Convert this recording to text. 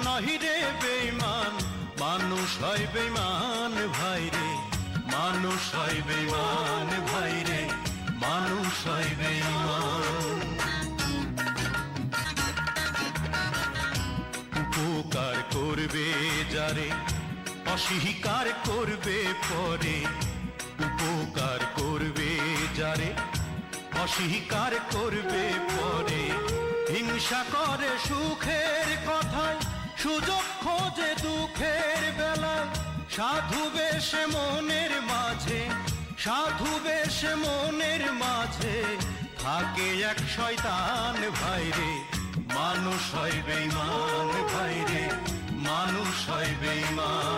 নহি রে বেঈমান, মানুষ হয় বেঈমান ভাইরে, মানুষ হয় বেঈমান ভাইরে, মানুষ হয় বেঈমান। উপকার করবে যারে অস্বীকার করবে পরে, উপকার করবে যারে অস্বীকার করবে পরে, হিংসা করে সুখের কথায় সুযোগ খোঁজে দুঃখের বেলায়, সাধু বেশে মনের মাঝে, সাধু বেশে মনের মাঝে থাকে এক শয়তান ভাইরে, মানুষ হয় বেঈমান ভাইরে, মানুষ হয় বেঈমান।